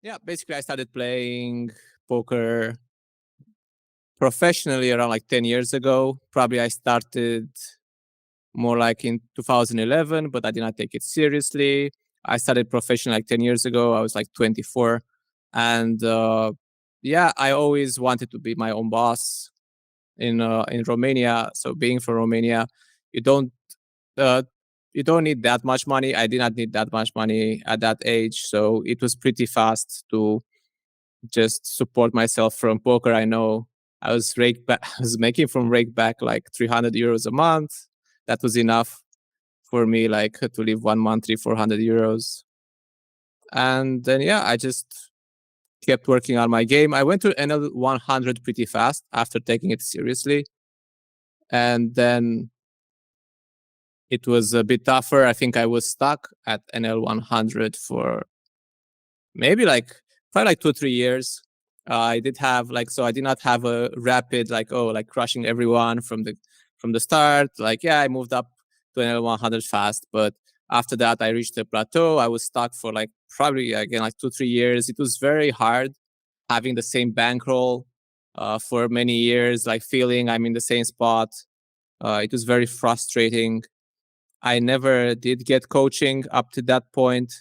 Yeah, basically I started playing poker professionally around like 10 years ago. Probably I started more like in 2011, but I did not take it seriously. I started professionally like 10 years ago. I was like 24. And yeah, I always wanted to be my own boss in Romania. So being from Romania, you don't uh, you don't need that much money. I did not need that much money at that age, so it was pretty fast to just support myself from poker. I know I was rake back, I was making from rake back like 300 euros a month. That was enough for me, like to live 1 month, 400 euros. And then yeah, I just kept working on my game. I went to NL 100 pretty fast after taking it seriously, and then it was a bit tougher. I think I was stuck at NL 100 for maybe like probably like 2 or 3 years. I did have like, so I did not have a rapid like, oh, like crushing everyone from the start. Like, yeah, I moved up to NL 100 fast, but after that I reached a plateau. I was stuck for like probably again like 2 3 years. It was very hard having the same bankroll for many years, like feeling I'm in the same spot. It was very frustrating. I never did get coaching up to that point.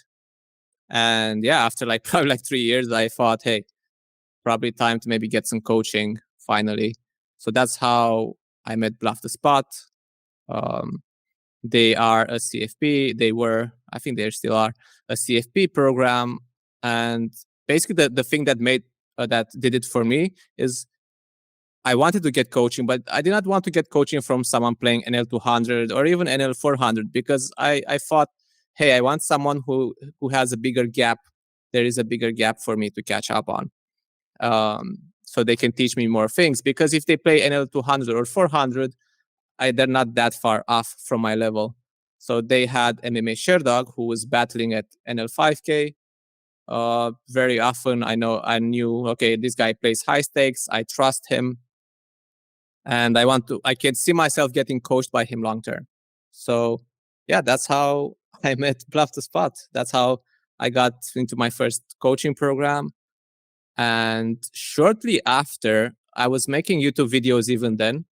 And yeah, after like probably like 3 years, I thought, hey, probably time to maybe get some coaching finally. So that's how I met Bluff the Spot. Um, they are a CFP. They were, I think they still are, a CFP program. And basically, the thing that made that did it for me is I wanted to get coaching, but I did not want to get coaching from someone playing NL 200 or even NL 400 because I thought, hey, I want someone who has a bigger gap. There is a bigger gap for me to catch up on, so they can teach me more things. Because if they play NL 200 or 400, they're not that far off from my level. So they had MMA SherDog who was battling at NL 5K. Very often, I knew, okay, this guy plays high stakes. I trust him. And I can see myself getting coached by him long term. So yeah, that's how I met Bluff the Spot. That's how I got into my first coaching program. And shortly after, I was making YouTube videos even then.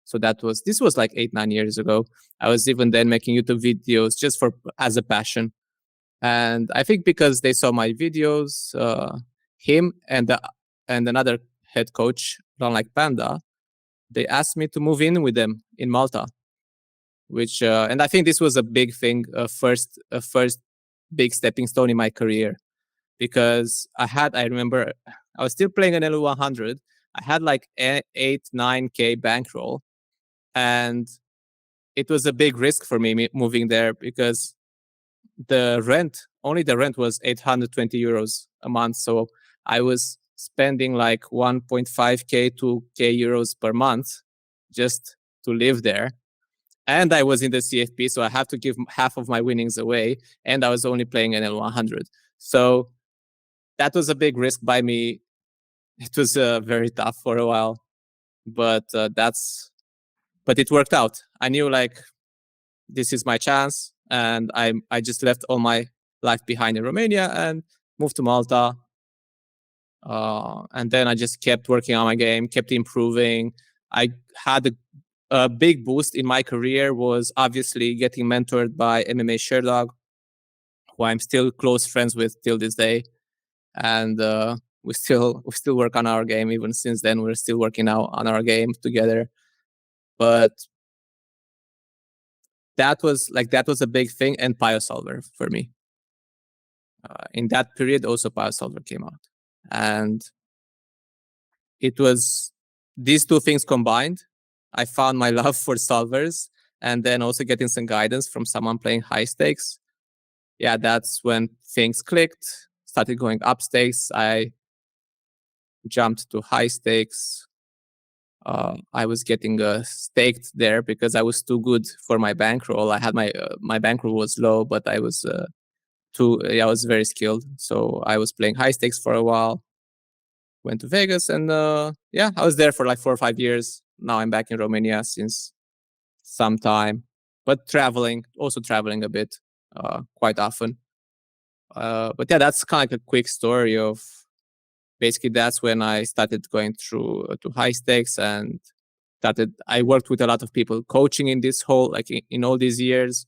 So this was like 8 9 years ago. I was even then making YouTube videos just as a passion. And I think because they saw my videos, him and another head coach, Ron like Panda, they asked me to move in with them in Malta, which and I think this was a big thing, a first big stepping stone in my career, because I remember I was still playing an L 100. I had like 8 9K bankroll, and it was a big risk for me moving there because the rent was 820 euros a month. So I was spending like 1.5K, 2K euros per month just to live there. And I was in the CFP, so I have to give half of my winnings away. And I was only playing NL 100. So that was a big risk by me. It was very tough for a while, but but it worked out. I knew like this is my chance, and I just left all my life behind in Romania and moved to Malta. And then I just kept working on my game, kept improving. I had a big boost in my career was obviously getting mentored by MMA SherDog, who I'm still close friends with till this day, and we still work on our game. Even since then, we're still working out on our game together. But that was a big thing, and BioSolver for me. In that period, also BioSolver came out, and it was these two things combined. I found my love for solvers, and then also getting some guidance from someone playing high stakes. Yeah, that's when things clicked. Started going up stakes. I jumped to high stakes. I was getting staked there because I was too good for my bankroll. I had my bankroll was low, but I was I was very skilled. So I was playing high stakes for a while. Went to Vegas, and yeah, I was there for like 4 or 5 years. Now I'm back in Romania since some time, but traveling a bit, quite often. But yeah, that's kind of like a quick story of basically that's when I started going through to high stakes and I worked with a lot of people coaching in this whole, like in all these years,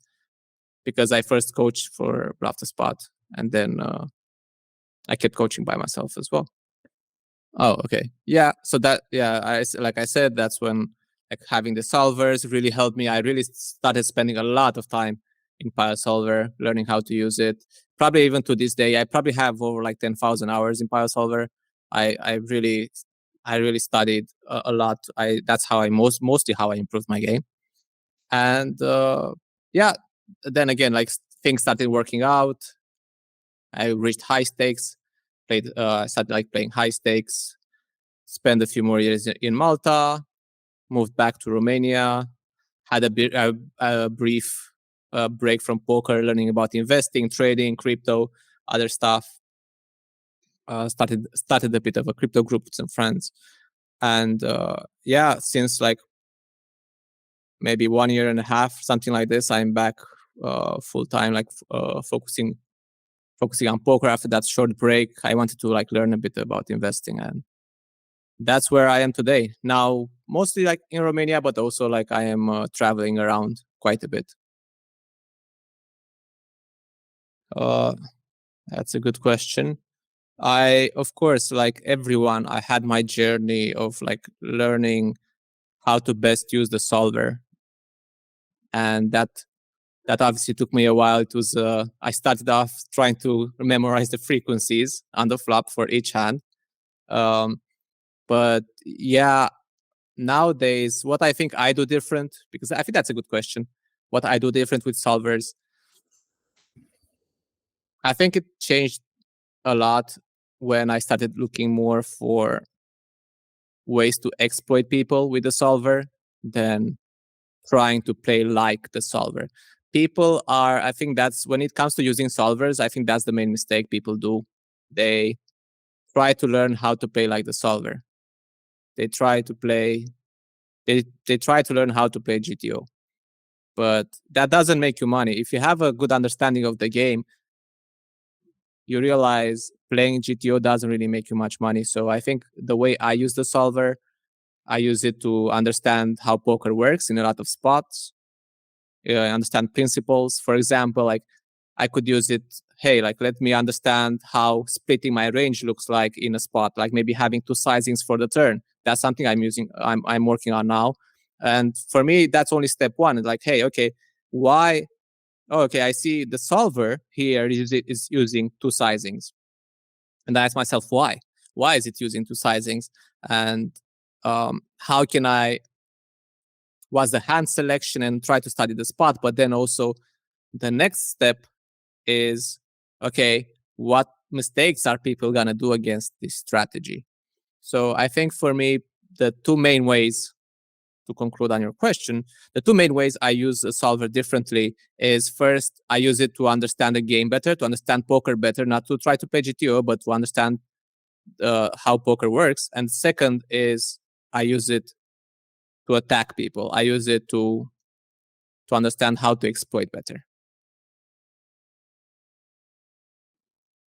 because I first coached for Bluff the Spot, and then I kept coaching by myself as well. Oh, okay. Yeah. So like I said, that's when like having the solvers really helped me. I really started spending a lot of time in BioSolver, learning how to use it. Probably even to this day, I probably have over like 10,000 hours in BioSolver. I really studied a lot. That's how I mostly how I improved my game. And yeah, then again, like things started working out. I reached high stakes. Started like playing high stakes. Spent a few more years in Malta. Moved back to Romania. Had a brief break from poker, learning about investing, trading, crypto, other stuff. Started a bit of a crypto group with some friends, and yeah, since like maybe 1 year and a half, something like this, I'm back full time, like focusing on poker. After that short break, I wanted to like learn a bit about investing, and that's where I am today. Now, mostly like in Romania, but also like I am traveling around quite a bit. That's a good question. Of course, like everyone, I had my journey of like learning how to best use the solver, and that obviously took me a while. It was I started off trying to memorize the frequencies on the flop for each hand, but yeah, nowadays what I think I do different, because I think that's a good question. What I do different with solvers, I think it changed a lot when I started looking more for ways to exploit people with the solver than trying to play like the solver. People are, I think that's when it comes to using solvers, I think that's the main mistake people do. They try to learn how to play like the solver. They try to play, they try to learn how to play GTO. But that doesn't make you money. If you have a good understanding of the game, you realize playing GTO doesn't really make you much money. So I think the way I use the solver, I use it to understand how poker works in a lot of spots, understand principles. For example, like I could use it, hey, like let me understand how splitting my range looks like in a spot, like maybe having two sizings for the turn. That's something I'm working on now. And for me, that's only step one. Like, hey, okay, why? Oh, okay, I see the solver here is using two sizings. And I ask myself, why? Why is it using two sizings? And how can I was the hand selection and try to study the spot. But then also the next step is, okay, what mistakes are people going to do against this strategy? So I think for me, the two main ways to conclude on your question, the two main ways I use a solver differently is first, I use it to understand the game better, to understand poker better, not to try to play GTO, but to understand how poker works. And second is I use it to attack people. I use it to understand how to exploit better.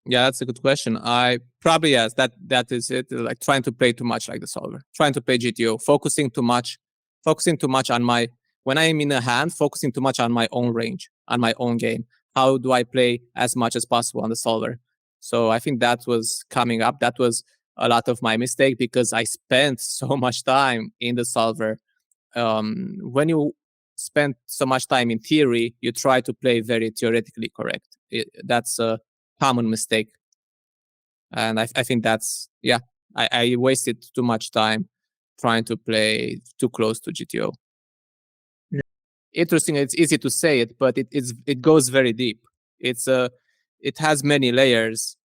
Yeah, that's a good question. I probably, yes, that is it. Like trying to play too much like the solver, trying to play GTO, focusing too much on my, when I'm in a hand, focusing too much on my own range, on my own game. How do I play as much as possible on the solver? So I think that was coming up. That was a lot of my mistake because I spent so much time in the solver. When you spend so much time in theory, you try to play very theoretically correct. That's a common mistake. And I think that's, yeah, I wasted too much time trying to play too close to GTO. Yeah. Interesting. It's easy to say it, but it goes very deep. It has many layers.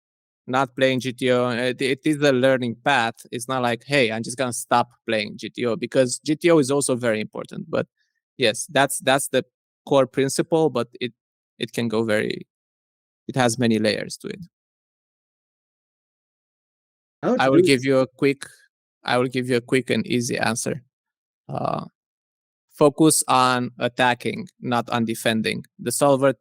Not playing GTO, it is a learning path. It's not like, hey, I'm just gonna stop playing GTO, because GTO is also very important. But yes, that's the core principle, but it can go very, it has many layers to it. I will give you a quick and easy answer. Focus on attacking, not on defending. The solver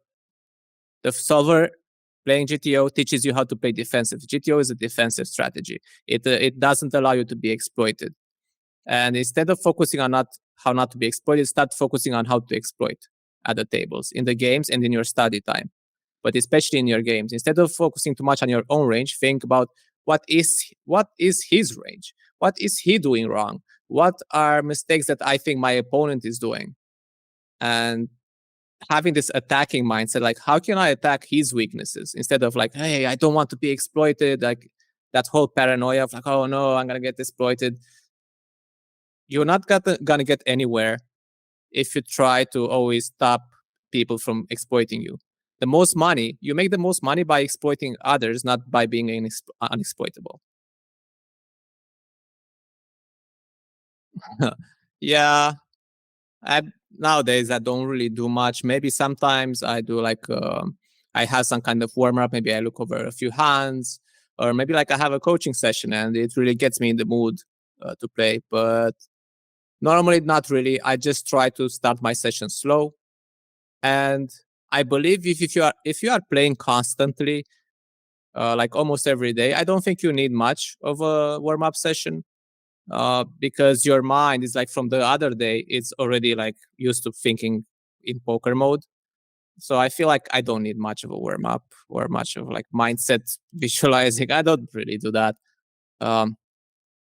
playing GTO teaches you how to play defensive. GTO is a defensive strategy. It doesn't allow you to be exploited. And instead of focusing on how not to be exploited, start focusing on how to exploit at the tables, in the games and in your study time. But especially in your games, instead of focusing too much on your own range, think about what is his range? What is he doing wrong? What are mistakes that I think my opponent is doing? And having this attacking mindset, like, how can I attack his weaknesses, instead of like, hey, I don't want to be exploited, like that whole paranoia of like, oh no, I'm gonna get exploited. You're not gonna get anywhere if you try to always stop people from exploiting you. You make the most money by exploiting others, not by being unexploitable. Yeah, nowadays I don't really do much. Maybe sometimes I do like I have some kind of warm up. Maybe I look over a few hands, or maybe like I have a coaching session, and it really gets me in the mood to play. But normally, not really. I just try to start my session slow, and I believe if you are playing constantly, like almost every day, I don't think you need much of a warm up session, because your mind is like from the other day, it's already like used to thinking in poker mode. So I feel like I don't need much of a warm up or much of like mindset visualizing. I don't really do that. Um,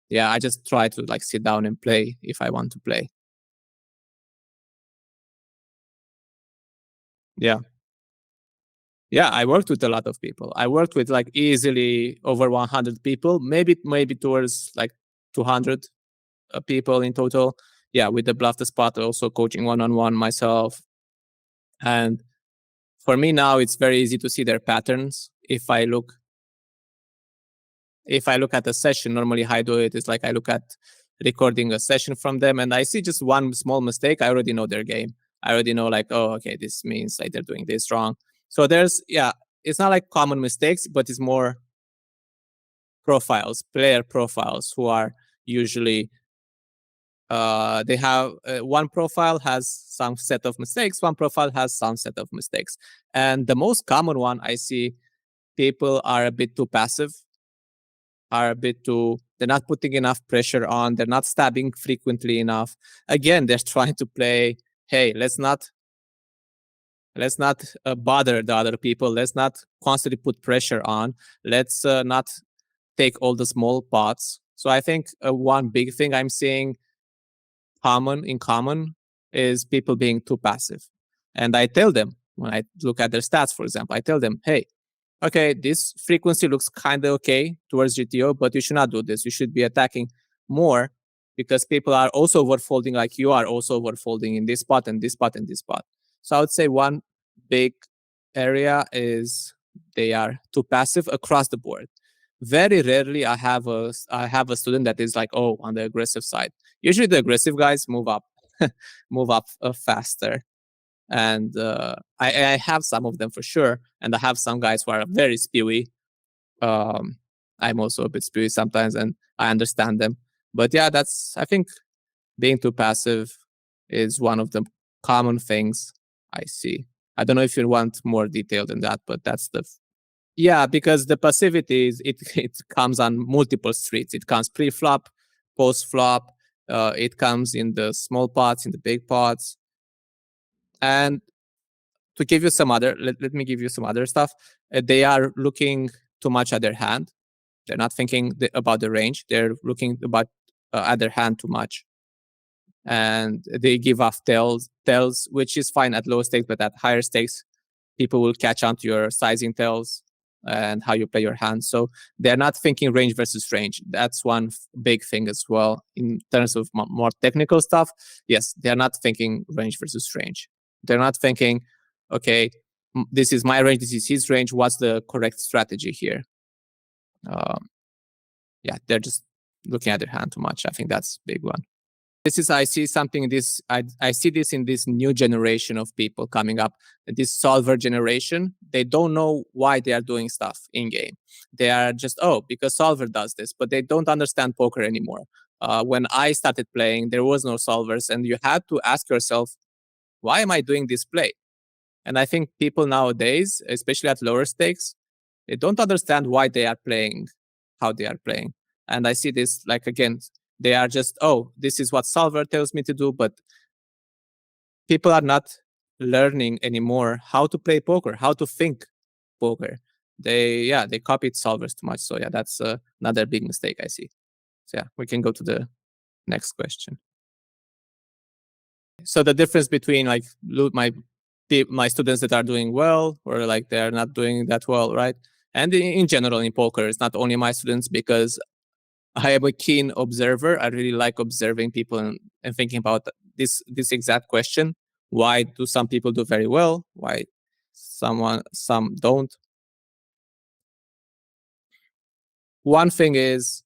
yeah, I just try to like sit down and play if I want to play. Yeah. Yeah, I worked with a lot of people. I worked with like easily over 100 people, maybe towards like 200 people in total. Yeah, with the Bluff the Spot, also coaching one-on-one myself. And for me now, it's very easy to see their patterns. If I look at a session, normally how I do it is like I look at recording a session from them, and I see just one small mistake. I already know their game. I already know like, oh, okay, this means like they're doing this wrong. So it's not like common mistakes, but it's more player profiles, who are usually they have one profile has some set of mistakes, one profile has some set of mistakes. And the most common one I see, people are a bit too passive, they're not putting enough pressure on, they're not stabbing frequently enough. Again, they're trying to play, hey, let's not bother the other people, let's not constantly put pressure on, let's not take all the small pots. So I think one big thing I'm seeing in common is people being too passive. And I tell them, when I look at their stats, for example, I tell them, hey, okay, this frequency looks kind of okay towards GTO, but you should not do this. You should be attacking more, because people are also overfolding, like you are also overfolding in this spot and this spot and this spot. So I would say one big area is they are too passive across the board. Very rarely I have a student that is like, oh, on the aggressive side. Usually the aggressive guys move up, move up faster. And I have some of them for sure, and I have some guys who are very spewy. Um, I'm also a bit spewy sometimes, and I understand them. But yeah, I think being too passive is one of the common things I see. I don't know if you want more detail than that, but that's yeah, because the passivity it comes on multiple streets. It comes pre-flop, post-flop. It comes in the small pots, in the big pots. And to give you let me give you some other stuff. They are looking too much at their hand. They're not thinking about the range. They're looking about at their hand too much. And they give off tells, which is fine at low stakes, but at higher stakes, people will catch on to your sizing tells and how you play your hand. So they're not thinking range versus range. That's one big thing as well in terms of more technical stuff. Yes, they're not thinking range versus range. They're not thinking, okay, this is my range, this is his range. What's the correct strategy here? Yeah, they're just looking at their hand too much. I think that's a big one. I see something in this, I see this in this new generation of people coming up, this solver generation. They don't know why they are doing stuff in game. They are just, oh, because solver does this, but they don't understand poker anymore. When I started playing, there was no solvers, and you had to ask yourself, why am I doing this play? And I think people nowadays, especially at lower stakes, They don't understand why they are playing, how they are playing. And I see this, like, again, they are just, oh, this is what solver tells me to do, but people are not learning anymore how to play poker, how to think poker. They copied solvers too much. So yeah, that's another big mistake I see. So yeah, we can go to the next question. So the difference between like my students that are doing well or like they're not doing that well, right? And in general in poker, it's not only my students, because I am a keen observer. I really like observing people and thinking about this exact question. Why do some people do very well? Why some don't? One thing is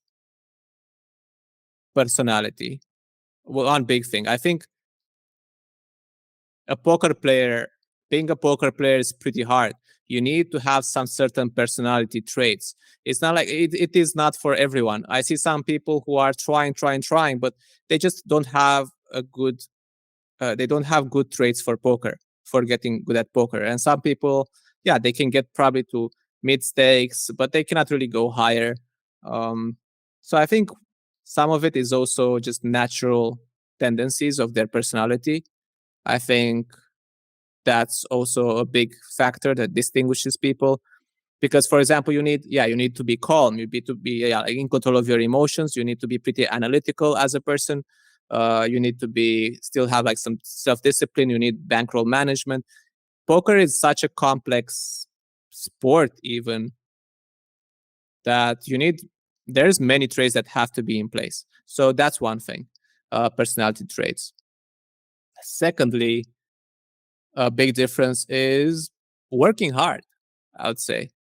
personality. Well, one big thing. I think being a poker player is pretty hard. You need to have some certain personality traits. It's not like it is not for everyone. I see some people who are trying, but they just don't have they don't have good traits for poker, for getting good at poker. And some people, yeah, they can get probably to mid stakes, but they cannot really go higher. So I think some of it is also just natural tendencies of their personality. I think that's also a big factor that distinguishes people. Because, for example, you need to be calm. You need to be in control of your emotions. You need to be pretty analytical as a person. You need to still have like some self-discipline. You need bankroll management. Poker is such a complex sport, even, that there's many traits that have to be in place. So that's one thing, personality traits. Secondly, a big difference is working hard, I would say.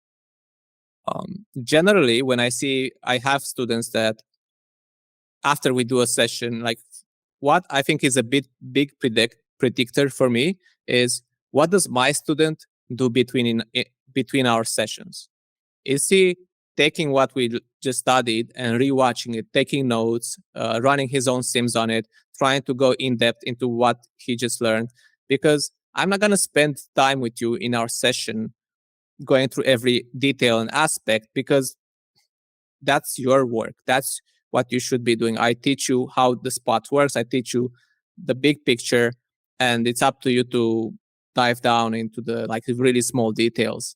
Generally, when I have students that after we do a session, like, what I think is a big predictor for me is, what does my student do between our sessions? Is he taking what we just studied and rewatching it, taking notes, running his own sims on it, trying to go in depth into what he just learned? Because I'm not going to spend time with you in our session going through every detail and aspect, because that's your work. That's what you should be doing. I teach you how the spot works. I teach you the big picture, and it's up to you to dive down into the like really small details.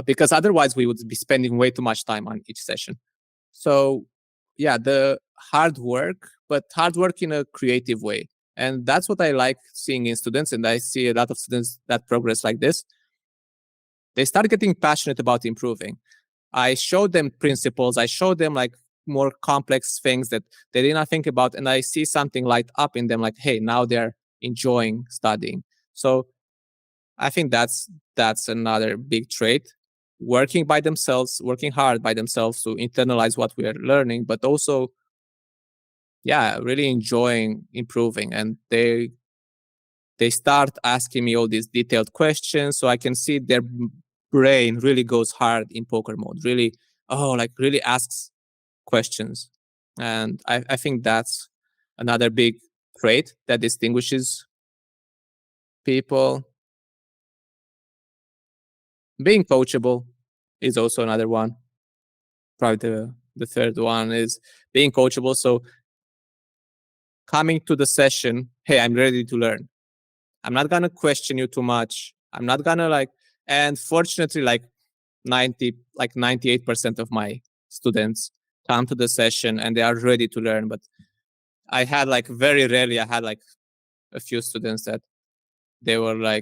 Because otherwise we would be spending way too much time on each session. So yeah, the hard work, but hard work in a creative way. And that's what I like seeing in students. And I see a lot of students that progress like this. They start getting passionate about improving. I show them principles. I show them like more complex things that they did not think about. And I see something light up in them, like, hey, now they're enjoying studying. So I think that's another big trait. Working hard by themselves to internalize what we are learning, but also, yeah, really enjoying improving. And they start asking me all these detailed questions, so I can see their brain really goes hard in poker mode. Really, really asks questions. And I think that's another big trait that distinguishes people. Being coachable is also another one. Probably the third one is being coachable. So coming to the session, hey, I'm ready to learn. I'm not gonna question you too much. I'm not gonna and fortunately, 98% of my students come to the session and they are ready to learn. But I had very rarely, I had a few students that they were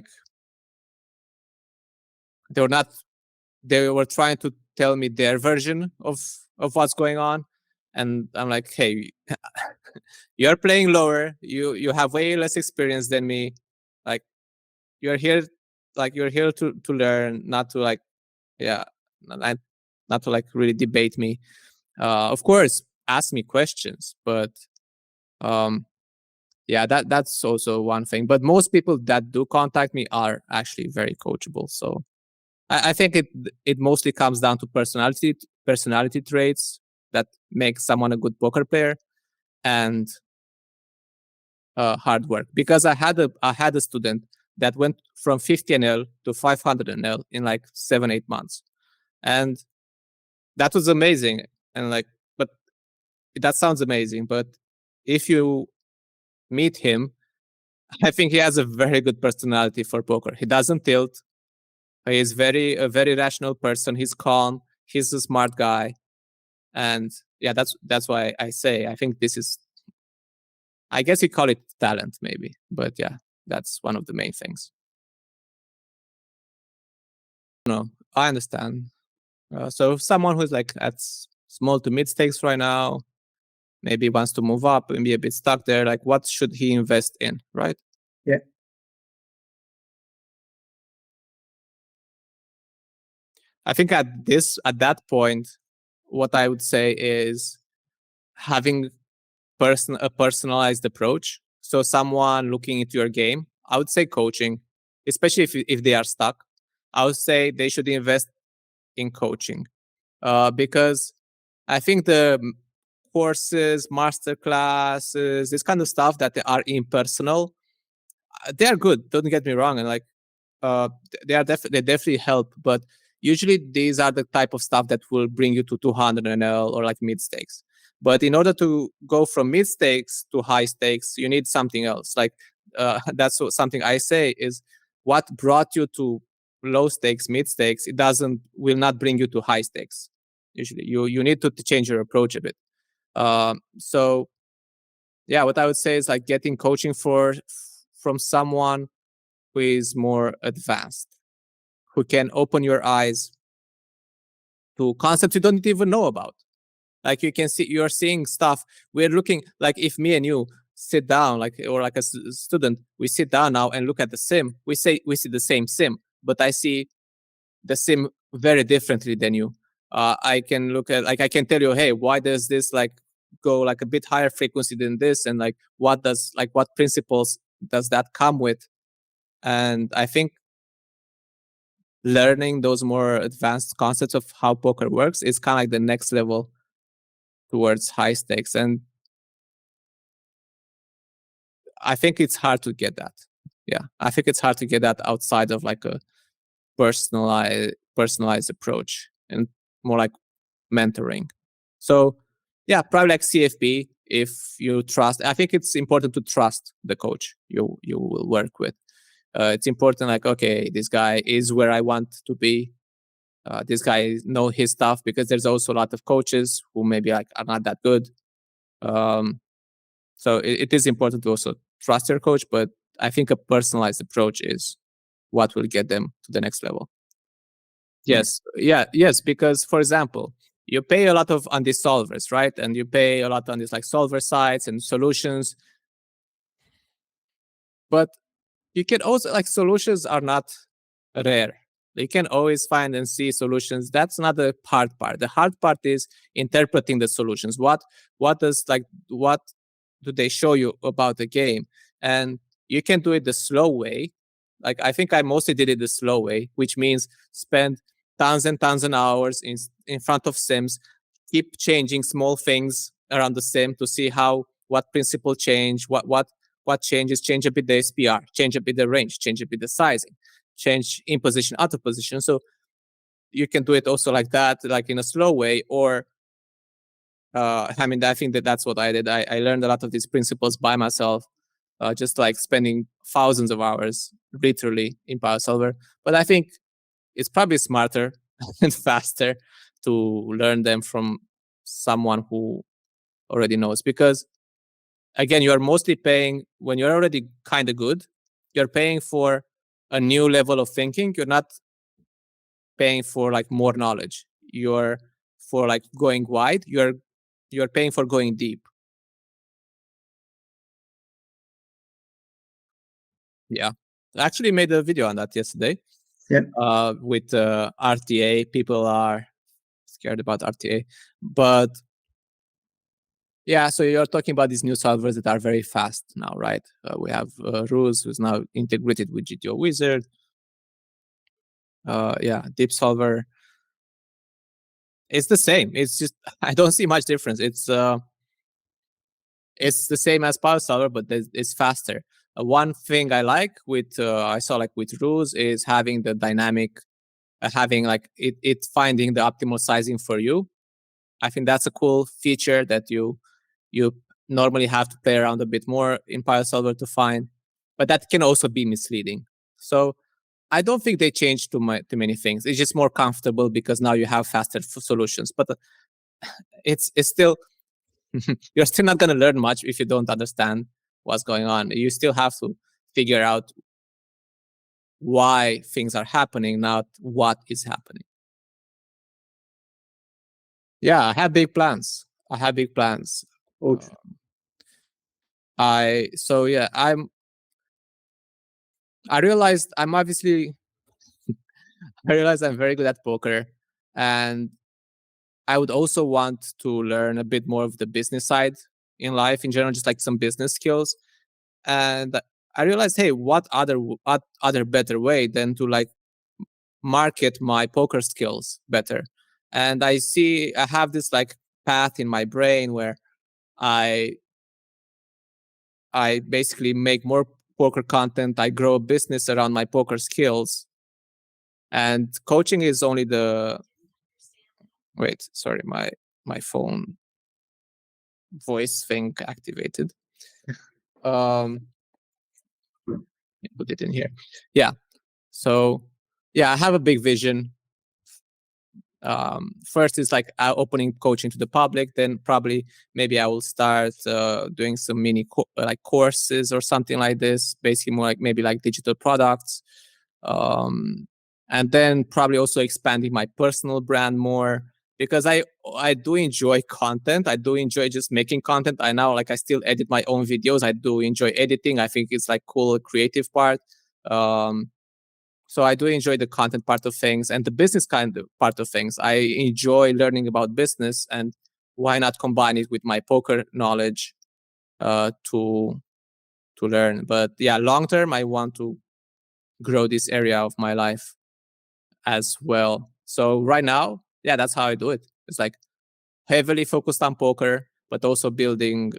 they were trying to tell me their version of what's going on. And I'm like, hey, you're playing lower. You have way less experience than me. Like, you're here, you're here to learn, not to not to really debate me. Of course, ask me questions, but yeah, that's also one thing. But most people that do contact me are actually very coachable. So I think it mostly comes down to personality traits that make someone a good poker player, and hard work. Because I had a student that went from 50 NL to 500 NL in 7-8 months, And that was amazing. And like, but that sounds amazing. But if you meet him, I think he has a very good personality for poker. He doesn't tilt. He is a very rational person. He's calm. He's a smart guy. And yeah, that's why I say I think this is, I guess you call it talent maybe, but yeah, that's one of the main things. No, I understand. So someone who's like at small to mid stakes right now, maybe wants to move up and be a bit stuck there, like what should he invest in, right? Yeah. I think at that point, what I would say is having a personalized approach. So someone looking into your game, I would say coaching, especially if they are stuck. I would say they should invest in coaching, because I think the courses, master classes, this kind of stuff that they are impersonal, they are good. Don't get me wrong, and like they definitely help. But usually these are the type of stuff that will bring you to 200 NL or like mid stakes. But in order to go from mid stakes to high stakes, you need something else. Like that's something I say is what brought you to low stakes, mid stakes. It will not bring you to high stakes. Usually, you need to change your approach a bit. So yeah, what I would say is like getting coaching from someone who is more advanced, who can open your eyes to concepts you don't even know about. Like you're seeing stuff. We're looking, like if me and you sit down, like, or like a student, we sit down now and look at the sim. We see the same sim, but I see the sim very differently than you. I can look at, like, I can tell you, hey, why does this like go like a bit higher frequency than this, and like what principles does that come with? And I think learning those more advanced concepts of how poker works is kind of like the next level towards high stakes. And I think it's hard to get that. Yeah, I think it's hard to get that outside of like a personalized approach and more like mentoring. So yeah, probably like CFP. If you trust, I think it's important to trust the coach you will work with. It's important, like, okay, this guy is where I want to be. This guy know his stuff, because there's also a lot of coaches who maybe like are not that good. So it is important to also trust your coach, but I think a personalized approach is what will get them to the next level. Yes, yes, because for example, you pay a lot on these solvers, right? And you pay a lot on these like solver sites and solutions, but you can also, like, solutions are not rare. You can always find and see solutions. That's not the hard part. The hard part is interpreting the solutions. What do they show you about the game? And you can do it the slow way. Like, I think I mostly did it the slow way, which means spend tons and tons of hours in front of sims, keep changing small things around the sim to see what principle change, what changes, change a bit the SPR, change a bit the range, change a bit the sizing, change in position, out of position. So you can do it also like that, like in a slow way. Or I mean, I think that's what I did. I learned a lot of these principles by myself, just like spending thousands of hours literally in BioSolver. But I think it's probably smarter and faster to learn them from someone who already knows, because again, you're mostly paying, when you're already kind of good, you're paying for a new level of thinking. You're not paying for like more knowledge. You're for like going wide. You're paying for going deep. Yeah, I actually made a video on that yesterday. Yeah. With RTA. People are scared about RTA, but yeah, so you're talking about these new solvers that are very fast now, right? We have Ruse, who's now integrated with GTO Wizard. Yeah, Deep Solver. It's the same. It's just I don't see much difference. It's the same as BioSolver, but it's faster. One thing I like with I saw like with Ruse is having the dynamic having like it finding the optimal sizing for you. I think that's a cool feature that you normally have to play around a bit more in BioSolver to find, but that can also be misleading. So I don't think they changed too many things. It's just more comfortable because now you have faster solutions. But it's still you're still not going to learn much if you don't understand what's going on. You still have to figure out why things are happening, not what is happening. Yeah, I have big plans. I have big plans. Okay. I realized I'm very good at poker, and I would also want to learn a bit more of the business side in life in general, just like some business skills. And I realized, hey, what other better way than to like market my poker skills better? And I have this like path in my brain where I basically make more poker content. I grow a business around my poker skills, and coaching is only the wait. Sorry, my phone voice thing activated. Put it in here. Yeah. So yeah, I have a big vision. First is like opening coaching to the public. Then probably maybe I will start doing some mini like courses or something like this. Basically more like maybe like digital products. And then probably also expanding my personal brand more, because I do enjoy content. I do enjoy just making content. I still edit my own videos. I do enjoy editing. I think it's like cool creative part. So I do enjoy the content part of things and the business kind of part of things. I enjoy learning about business, and why not combine it with my poker knowledge to learn. But yeah, long term, I want to grow this area of my life as well. So right now, yeah, that's how I do it. It's like heavily focused on poker, but also building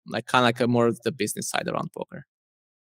like kind of like more of the business side around poker.